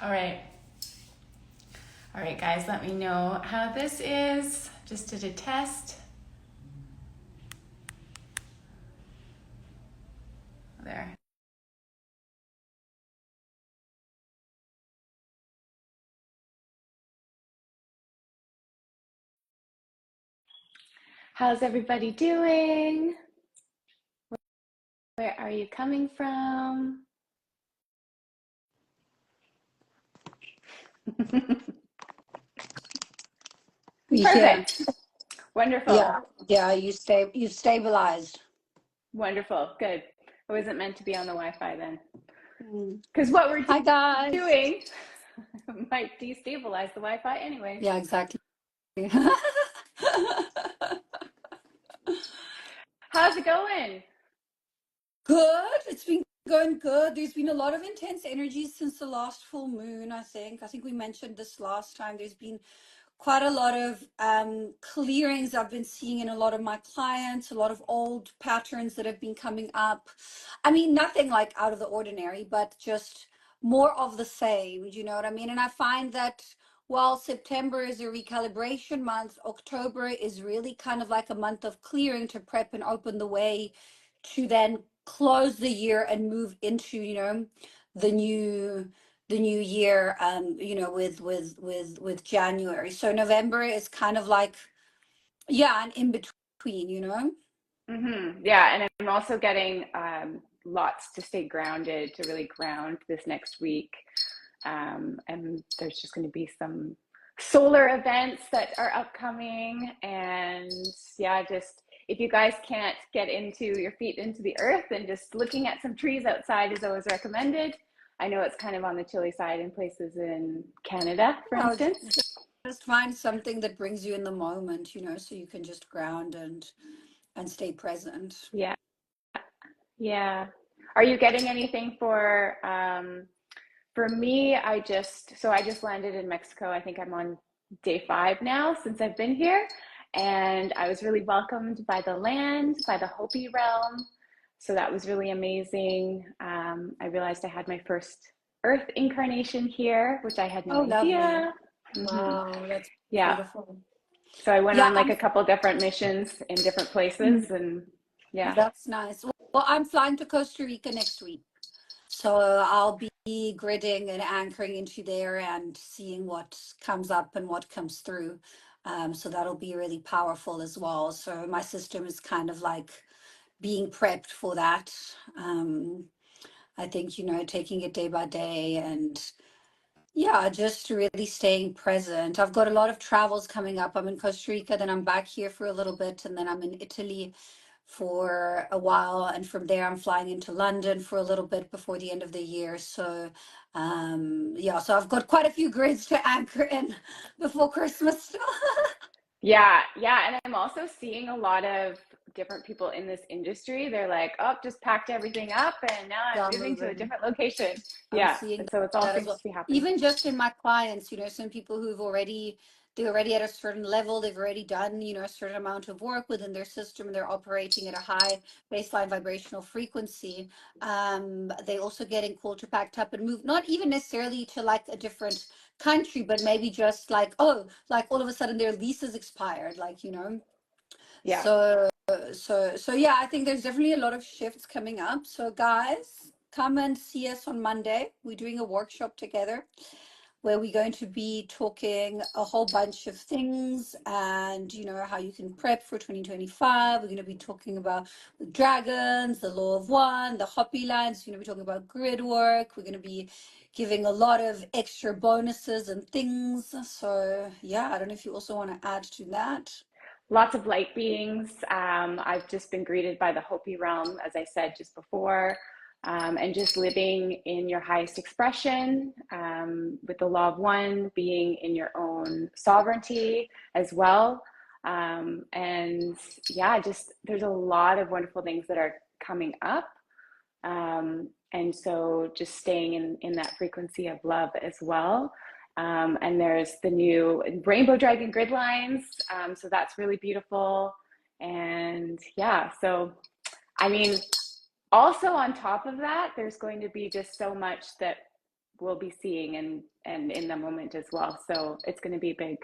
All right. All right, guys, let me know how this is. Just did a test. There. How's everybody doing? Where are you coming from? Yeah, Perfect. Wonderful. yeah, you've stabilized. Wonderful. Good. I wasn't meant to be on the Wi-Fi then. Mm. Because what we're Hi guys. doing might destabilize the Wi-Fi anyways. Yeah, exactly. How's it going? Good. It's been going good. There's been a lot of intense energy since the last full moon, I think. I think we mentioned this last time. There's been quite a lot of clearings I've been seeing in a lot of my clients, a lot of old patterns that have been coming up. I mean, nothing like out of the ordinary, but just more of the same. Do you know what I mean? And I find that while September is a recalibration month, October is really kind of like a month of clearing to prep and open the way to then close the year and move into, the new year, with January. So November is kind of like, yeah, an in between. Yeah, and I'm also getting lots to stay grounded, to really ground this next week. And there's just going to be some solar events that are upcoming. And yeah, just if you guys can't get into your feet into the earth, and just looking at some trees outside is always recommended. I know it's kind of on the chilly side in places in Canada, for Oh, instance. just find something that brings you in the moment, so you can just ground and stay present. Yeah, yeah. Are you getting anything for me? I just landed in Mexico. I think I'm on day 5 now since I've been here, and I was really welcomed by the land, by the Hopi realm. So that was really amazing. I realized I had my first Earth incarnation here, which I had no Oh, lovely. idea. Wow, that's Yeah. beautiful. So I went Yeah, on like a couple different missions in different places, and yeah. that's nice. Well, I'm flying to Costa Rica next week. So I'll be gridding and anchoring into there and seeing what comes up and what comes through. So that'll be really powerful as well. So my system is kind of like being prepped for that. Um, I think, taking it day by day and yeah, just really staying present. I've got a lot of travels coming up. I'm in Costa Rica, then I'm back here for a little bit, and then I'm in Italy for a while. And from there, I'm flying into London for a little bit before the end of the year. So, yeah, so I've got quite a few grids to anchor in before Christmas still. Yeah, yeah. And I'm also seeing a lot of different people in this industry. They're like, oh, just packed everything up and now I'm Yeah, moving to a moving. different location. I'm Yeah. seeing So it's all that as seems well. to be happening. Even just in my clients, some people they're already at a certain level, they've already done, a certain amount of work within their system, and they're operating at a high baseline vibrational frequency. They also getting called to packed up and move, not even necessarily to like a different country, but maybe just like, oh, like all of a sudden their lease is expired, like. Yeah. So yeah, I think there's definitely a lot of shifts coming up. So guys, come and see us on Monday. We're doing a workshop together where we're going to be talking a whole bunch of things and how you can prep for 2025. We're going to be talking about the dragons, the law of one, the Hopi lines. We're going to be talking about grid work. We're going to be giving a lot of extra bonuses and things. So yeah, I don't know if you also want to add to that. Lots of light beings. I've just been greeted by the Hopi realm, as I said just before, and just living in your highest expression, with the law of one, being in your own sovereignty as well. And yeah, just there's a lot of wonderful things that are coming up. And so just staying in that frequency of love as well. And there's the new Rainbow Dragon grid lines. So that's really beautiful. And yeah, so I mean, also on top of that, there's going to be just so much that we'll be seeing and in the moment as well. So it's going to be big,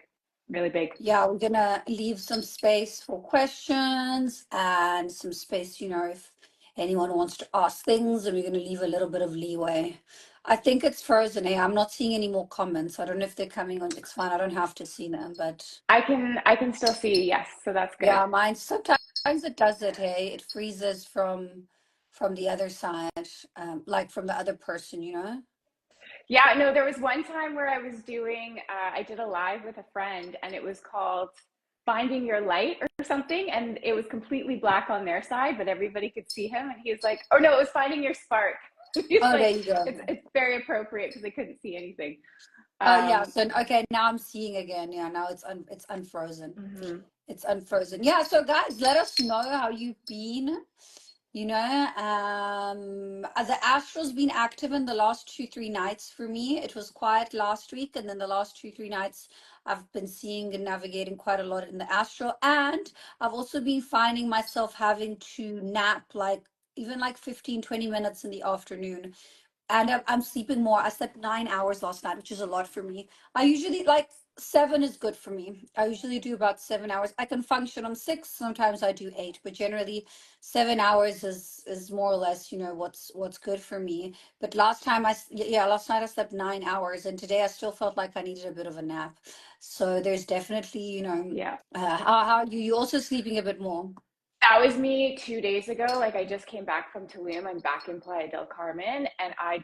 really big. Yeah, we're gonna leave some space for questions and some space, if anyone wants to ask things, and we're gonna leave a little bit of leeway. I think it's frozen, eh? I'm not seeing any more comments. I don't know if they're coming on. It's fine. I don't have to see them, but I can still see, yes, so that's good. yeah, mine sometimes it does it, hey. It freezes from the other side, like from the other person. Yeah, no, there was one time where I did a live with a friend and it was called Finding Your Light or something. And it was completely black on their side, but everybody could see him. And he was like, oh no, it was Finding Your Spark. He's Oh, there like, you go. it's very appropriate because they couldn't see anything. Oh yeah, Um, so okay, now I'm seeing again. Yeah, now it's unfrozen. mhm. It's unfrozen. Yeah, so guys, let us know how you've been. The astral's been active in the last 2, 3 nights for me. It was quiet last week, and then the last 2, 3 nights I've been seeing and navigating quite a lot in the astral. And I've also been finding myself having to nap like even like 15, 20 minutes in the afternoon, and I'm sleeping more. I slept 9 hours last night, which is a lot for me. I usually like 7 is good for me. I usually do about 7 hours. I can function on 6. Sometimes I do 8, but generally 7 hours is more or less, what's good for me. But last night I slept 9 hours, and today I still felt like I needed a bit of a nap. So there's definitely, Yeah. how you also sleeping a bit more. That was me 2 days ago. Like I just came back from Tulum. I'm back in Playa del Carmen, and I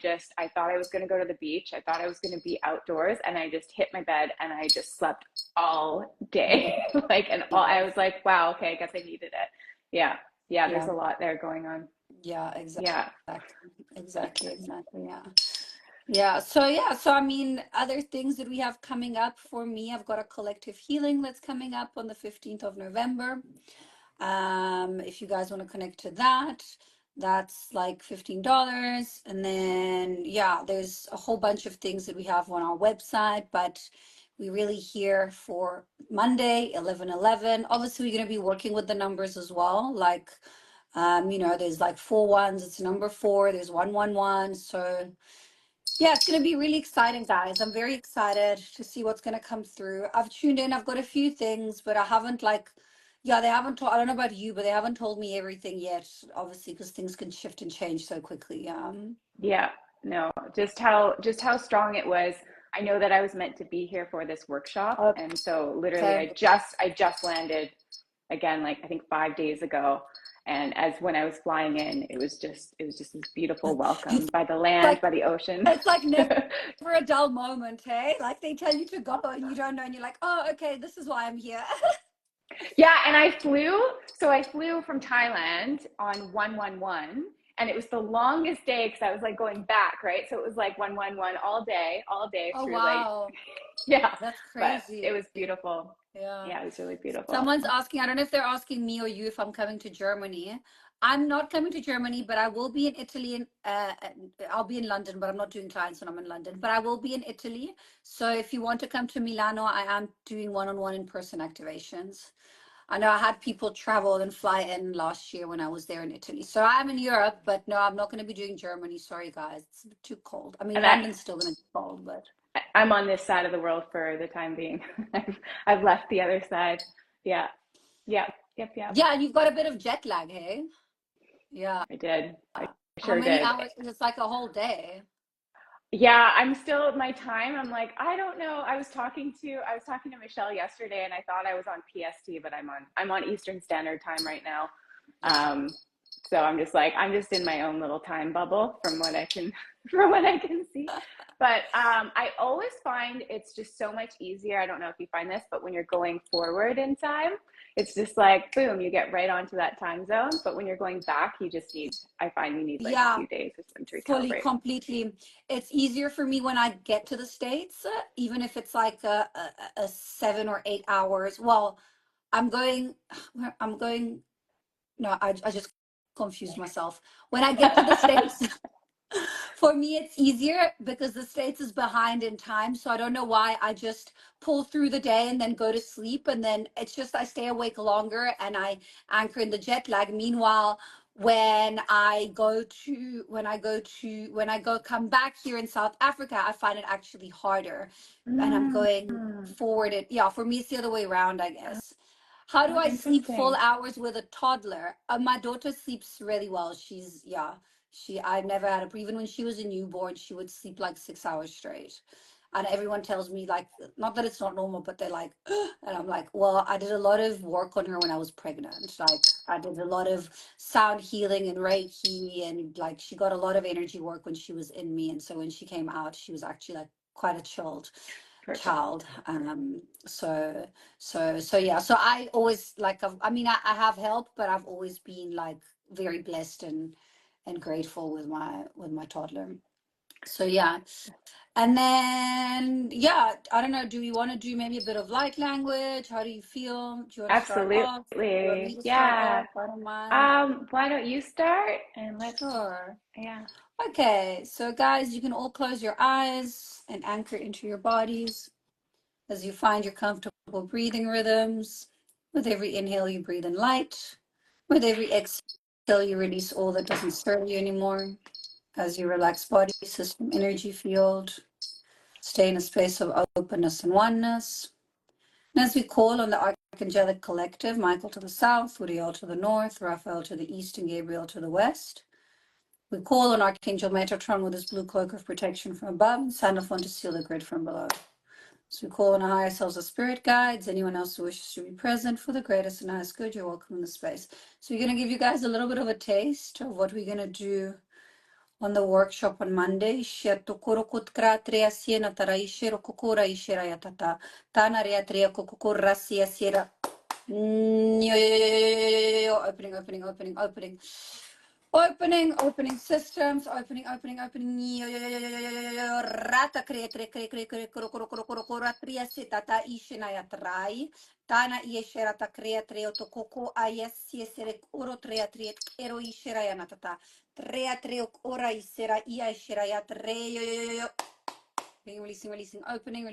thought I was going to go to the beach. I thought I was going to be outdoors, and I just hit my bed and I just slept all day. I was like, wow, okay, I guess I needed it. Yeah, yeah. There's Yeah, a lot there going on. yeah, exactly, Yeah, exactly, yeah. So I mean, other things that we have coming up for me, I've got a collective healing that's coming up on the 15th of November. If you guys want to connect to that, that's like $15. And then, yeah, there's a whole bunch of things that we have on our website, but we really here for Monday, 11/11. Obviously, we're going to be working with the numbers as well. Like, there's like 4 1s, it's number 4, there's 111. So, yeah, it's going to be really exciting, guys. I'm very excited to see what's going to come through. I've tuned in, I've got a few things, but I haven't yeah, they haven't told, I don't know about you, but they haven't told me everything yet, obviously, because things can shift and change so quickly. yeah. No, just how strong it was. I know that I was meant to be here for this workshop, and so literally, Okay. I just landed again, like I think 5 days ago. And as when I was flying in, it was just this beautiful welcome It's by the land, like, by the ocean. it's like never a dull moment, hey? Like they tell you to go and you don't know, and you're like, oh, okay, this is why I'm here. Yeah, and I flew from Thailand on 111, and it was the longest day because I was like going back, right? So it was like 111 all day Oh, through like wow. yeah, That's but it crazy. was beautiful. Yeah. Yeah, it was really beautiful. Someone's asking, I don't know if they're asking me or you if I'm coming to Germany. I'm not coming to Germany, but I will be in Italy, and I'll be in London, but I'm not doing clients when I'm in London. But I will be in Italy. So if you want to come to Milano, I am doing one-on-one in-person activations. I know I had people travel and fly in last year when I was there in Italy. So I'm in Europe, but no, I'm not going to be doing Germany. Sorry, guys. It's a bit too cold. I mean, And I London's still going to be cold, but I'm on this side of the world for the time being. I've left the other side. Yeah. Yeah. Yep. Yep. yeah, you've got a bit of jet lag, hey? Yeah. I did. I How sure many did. hours? It's like a whole day. Yeah, I'm still at my time. I'm like, I don't know. I was talking to Michelle yesterday and I thought I was on PST, but I'm on Eastern Standard Time right now. Yeah. Um, so I'm just in my own little time bubble from what I can from what I can see. But I always find it's just so much easier. I don't know if you find this, but when you're going forward in time, it's just like boom, you get right onto that time zone. But when you're going back, I find you need like a Yeah, few days or something to fully, recalibrate. completely. It's easier for me when I get to the States, even if it's like a 7 or 8 hours. Well, I'm going, I'm going, no, I just confused myself. When I get to the States, for me, it's easier because the States is behind in time. So I don't know why I just pull through the day and then go to sleep. And then it's just I stay awake longer and I anchor in the jet lag. Meanwhile, come back here in South Africa, I find it actually harder, and I'm Mm, going mm. forward. Yeah, for me, it's the other way around, I guess. How do Oh, I sleep full interesting. hours with a toddler? My daughter sleeps really well. I've never had a, even when she was a newborn, she would sleep like 6 hours straight. And everyone tells me, like, not that it's not normal, but they're like, and I'm like, well, I did a lot of work on her when I was pregnant. Like, I did a lot of sound healing and Reiki, and like, she got a lot of energy work when she was in me. And so when she came out, she was actually like quite a chilled Perfect. child. So yeah, so I always like, I mean, I have help, but I've always been like very blessed and grateful with my toddler. So yeah. And then yeah, I don't know, do you want to do maybe a bit of light language? How do you feel? Do you want to start off? Do you want me Absolutely. to start Yeah. off? I don't mind. Why don't you start and let's, Sure. yeah. Okay, so guys, you can all close your eyes and anchor into your bodies as you find your comfortable breathing rhythms. With every inhale, you breathe in light. With every exhale, you release all that doesn't serve you anymore. As you relax body, system, energy field, stay in a space of openness and oneness. And as we call on the Archangelic Collective, Michael to the south, Uriel to the north, Raphael to the east, and Gabriel to the west, we call on Archangel Metatron with his blue cloak of protection from above and Sandalphon to seal the grid from below. So we call on our higher selves as spirit guides, anyone else who wishes to be present for the greatest and highest good, you're welcome in the space. So we're going to give you guys a little bit of a taste of what we're going to do on the workshop on Monday. Opening. Opening systems, opening. Rata tria setata ishinaya trai. Tana iesherata krea treo to koko ayesi esere oro trea triet ero ishiraya natata. Trea treo ora isera ia ishiraya treo. Releasing, opening.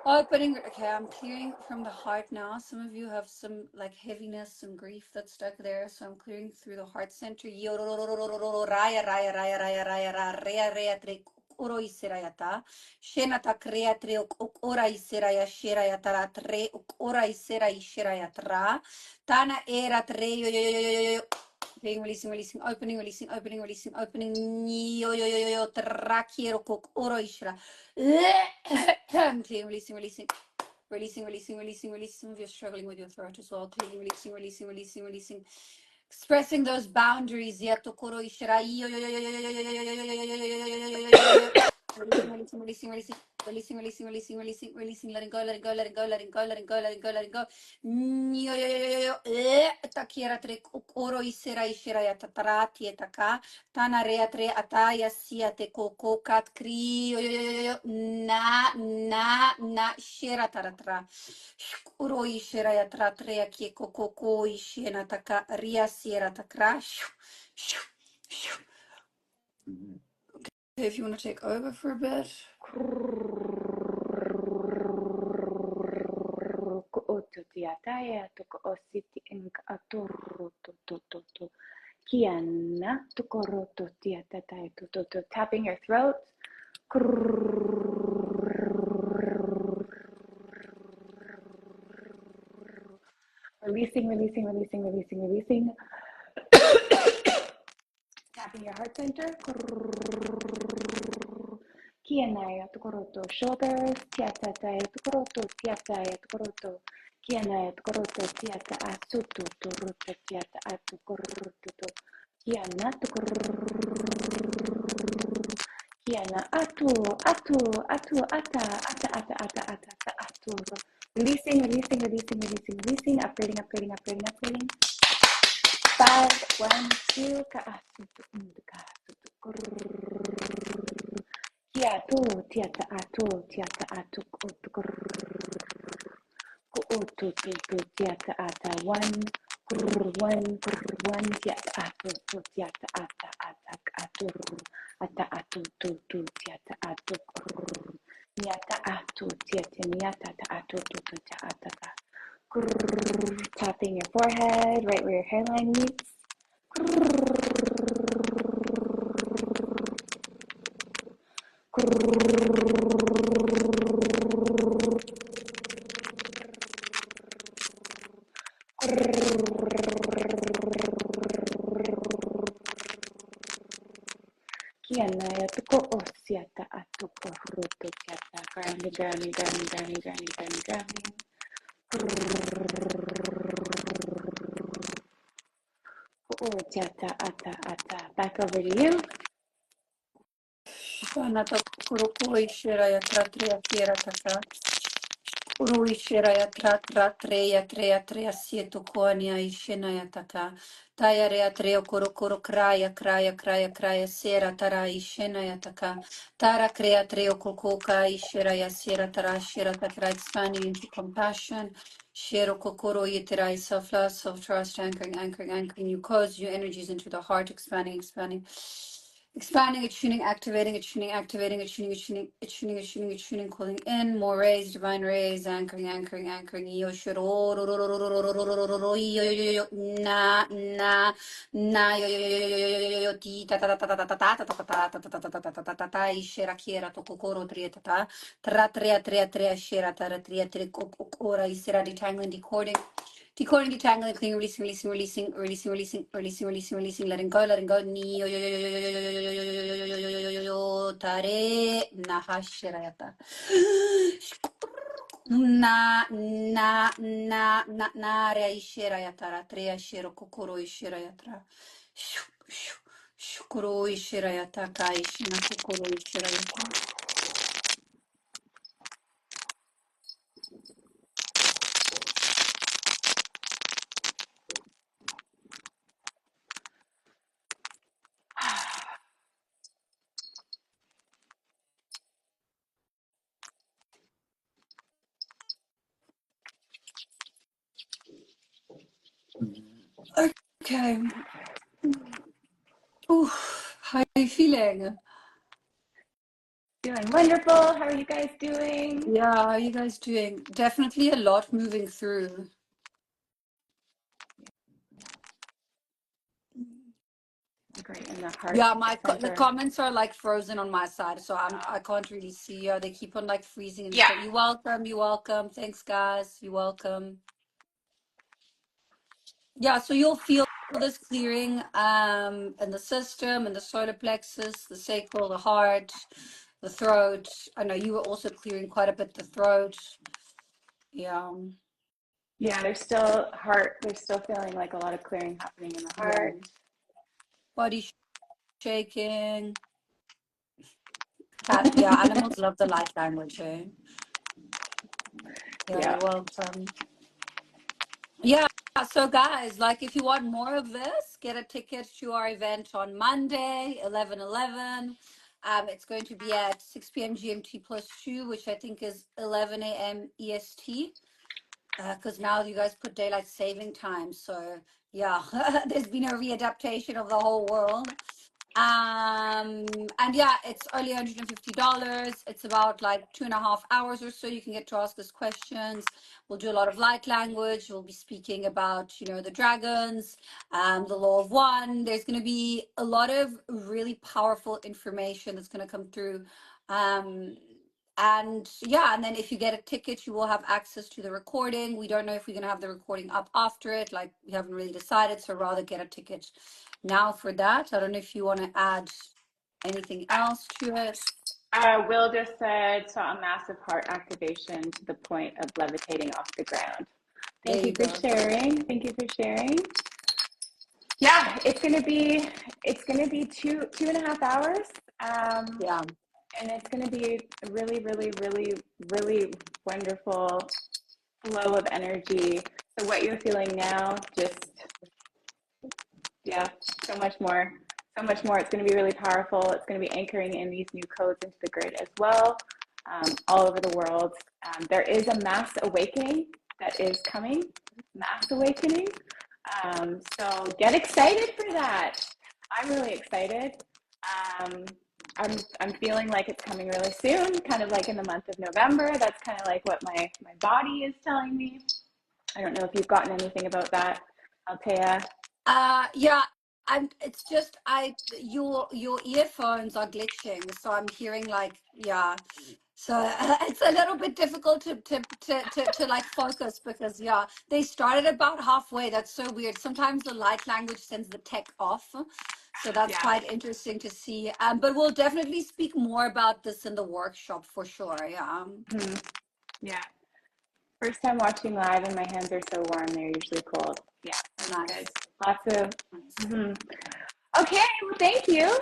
Opening. Okay, I'm clearing from the heart now. Some of you have some like heaviness, some grief that's stuck there. So I'm clearing through the heart center. Oro iserayata, shenata krea tre ora iseraya sherayatara tre ora isera isherayatra, tana era tre releasing, opening, trakiero kok oro ishra. Releasing. If you're struggling with your throat as well, cleaning, releasing. Expressing those boundaries. Releasing, letting go. Takiera tre oro isera ishera ya tatarati etaka. Tana rea tre ataya sia te koko kat kri. Na shera taratra. Uro ishera ya tratrea kie koko ishena taka ria siera takra. If you want to take over for a bit. Ototiataya toko ositi ink atoro to kiana tokoroto tiatatai to tapping your throat. Releasing. Tapping your heart center. Kianaya tokoroto shoulders, tiatatai tokoroto. Kianaya tokoroto tiata asutu turuta tiata atu koroto. Kiana tokoroto. Kiana atu atu. Releasing. Upgrading. 5, 1, 2, ka asutu ka Kia tu tiata atu ku utu tu tiata ata one tiata atu atu tu tiata atu niata atu tiata niata atu tu tiata tapping your forehead right where your hairline meets. Kiana ya tuko osiata atoko ruto kiata granny granny granny granny granny granny granny. Oh tiata ata ata. Back over to you. Shanata kuroko ishira ya tratria kiera tata. Uru ishira ya treya treya treya sieto koania ishena ya taka. Taya rea treo koro kraya kraya kraya kraya sera tara ishena ya taka. Tara krea treo kokoka ishira ya sera tara shira tara expanding into compassion. Shero kokoro yitirai self-love, self-trust, anchoring, anchoring, anchoring. You cause your energies into the heart, expanding, expanding. Expanding, attuning, activating, attuning, activating, attuning, attuning, attuning, attuning, attuning, calling in more rays, divine rays, anchoring, anchoring, anchoring. Yoshiro, na, na, na, yo, yo, yo, yo, yo, yo, yo, yo, yo, ti, ta, ta, ta, ta, ta, ta, ta, ta, ta, ta, ta, ta, ta, ta, ta, ta, ta, ta, ta, ishera, kiera, tokokoro, tria, ta, ta, tra, tria, tria, tria, shera, tara, tria, tria, kokora, isera, detangling, decording. Decoding, detangling, cleaning, releasing, releasing, releasing, releasing, releasing, releasing, releasing, releasing, letting go, letting go. Ni yo yo yo yo yo yo yo yo yo yo yo yo yo yo yo yo tare nahashirayata. Na na na na na re ishirayata tre shiro kokoro ishirayata. Shukuro ishirayata kai shina kokoro ishirayata. Okay. Ooh, how are you feeling? Doing wonderful. How are you guys doing? Yeah, how are you guys doing? Definitely a lot moving through. Great in the heart Yeah, the center. comments are like frozen on my side, so I can't really see. They keep on like freezing and Yeah. stuff. You're welcome. You're welcome. Thanks, guys. You're welcome. Yeah, so you'll feel this clearing in the system, in the solar plexus, the sacral, the heart, the throat. I know you were also clearing quite a bit the throat. Yeah. Yeah, there's still feeling like a lot of clearing happening in the Yeah. heart. Body shaking. Yeah, animals love the light language, eh? Yeah, Yeah. you're welcome. Yeah, so guys, like if you want more of this, get a ticket to our event on Monday, 11/11. It's going to be at 6 p.m. GMT plus 2, which I think is 11 a.m. EST, because now you guys put daylight saving time. So yeah, there's been a readaptation of the whole world. And yeah, it's only $150. It's about like 2.5 hours or so. You can get to ask us questions. We'll do a lot of light language. We'll be speaking about, the dragons, the law of one. There's going to be a lot of really powerful information that's going to come through. And yeah, and then if you get a ticket, you will have access to the recording. We don't know if we're going to have the recording up after it. Like, we haven't really decided. So rather get a ticket now for that. I don't know if you want to add anything else to it. Will just said, saw a massive heart activation to the point of levitating off the ground. There Thank you you for go. sharing. Thank you for sharing. Yeah, it's gonna be 2.5 hours. Yeah. And it's gonna be a really, really, really, really wonderful flow of energy. So what you're feeling now, just yeah, so much more. So much more. It's going to be really powerful. It's going to be anchoring in these new codes into the grid as well, all over the world. There is a mass awakening that is coming, mass awakening. So get excited for that. I'm really excited. I'm feeling like it's coming really soon, kind of like in the month of November. That's kind of like what my body is telling me. I don't know if you've gotten anything about that, Altea. Yeah, It's just your earphones are glitching, so I'm hearing like, yeah. So it's a little bit difficult to like focus because yeah, they started about halfway. That's so weird. Sometimes the light language sends the tech off. So that's Yeah. quite interesting to see. But we'll definitely speak more about this in the workshop for sure. Yeah. Mhm. Yeah. First time watching live, and my hands are so warm. They're usually cold. Yeah, that's good. Nice. Lots of. Nice. Mhm. Okay. Well, thank you.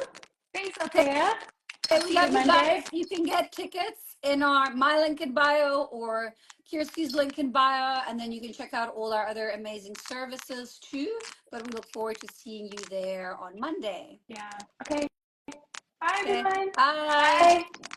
Thanks, Althea. Okay, I'll we see you love you Monday. guys. You can get tickets in my link in bio or Kirsty's link in bio, and then you can check out all our other amazing services too. But we look forward to seeing you there on Monday. Yeah. Okay. Bye, Okay, everyone. bye. Bye.